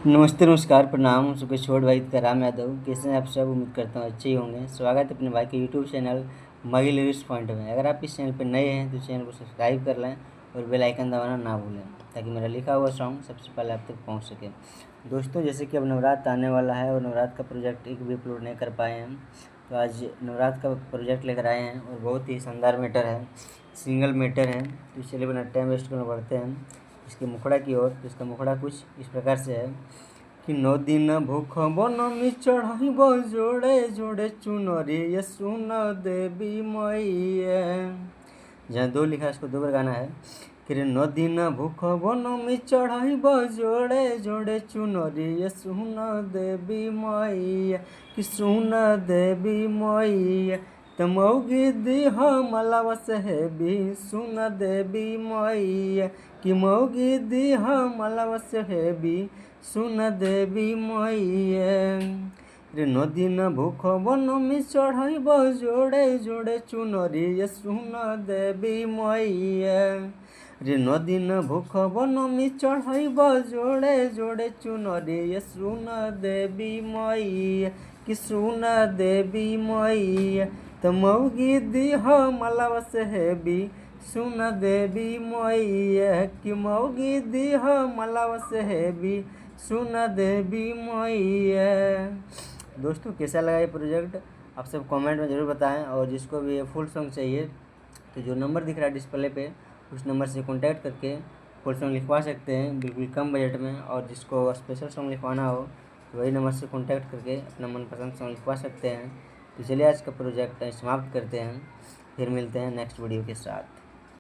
नमस्ते, नमस्कार, प्रणाम। सुबह छोट भाई राम यादव। कैसे हैं आप सब? उम्मीद करता हूँ अच्छे ही होंगे। स्वागत है अपने भाई के यूट्यूब चैनल मगी लिरिक्स पॉइंट में। अगर आप इस चैनल पर नए हैं तो चैनल को सब्सक्राइब कर लें और बेल आइकन दबाना ना भूलें, ताकि मेरा लिखा हुआ सॉन्ग सबसे पहले आप तक पहुँच सके। दोस्तों, जैसे कि अब नवरात्र आने वाला है और नवरात्र का प्रोजेक्ट एक भी अपलोड नहीं कर पाए हैं, तो आज नवरात्र का प्रोजेक्ट लेकर आए हैं और बहुत ही शानदार मैटर है, सिंगल मैटर है। तो चलिए बिना टाइम वेस्ट करना बढ़ते हैं इसके मुखड़ा की ओर। तो इसका मुखड़ा कुछ इस प्रकार से है कि 9 दिन भूख बनमी चढ़ाइब जोड़े जोड़े चुनरी ये सुन देवी मैया। जहाँ दो लिखा है इसको दो बार गाना है कि 9 दिन भूख बनमी चढ़ाइब जोड़े जोड़े चुनरी ये सुन देवी मैया, कि सुन देवी मैया तमौगी दीह मलावा से भी सुन देवी मैया, कि मौगी दीह मलावा से भी सुन देवी मैया। रे 9 दिन भूख बनमी चढ़ाइब जोड़े जोड़े चुनरी ये सुन देवी मैया। रे 9 दिन भूख बनमी चढ़ाइब जोड़े जोड़े चुनरी ये सुन देवी मैया, कि सुन देवी मैया तमौगी दीह मलावा से भी सुन देवी मैया, कि मौगी दीह मलावा से भी सुन देवी मैया। दोस्तों, कैसा लगा ये प्रोजेक्ट आप सब कमेंट में ज़रूर बताएं। और जिसको भी ये फुल सॉन्ग चाहिए तो जो नंबर दिख रहा है डिस्प्ले पे, उस नंबर से कॉन्टैक्ट करके फुल सॉन्ग लिखवा सकते हैं बिल्कुल कम बजट में। और जिसको स्पेशल सॉन्ग लिखवाना हो तो वही नंबर से कॉन्टैक्ट करके अपना मनपसंद सॉन्ग लिखवा सकते हैं। तो चलिए आज का प्रोजेक्ट समाप्त करते हैं, फिर मिलते हैं नेक्स्ट वीडियो के साथ।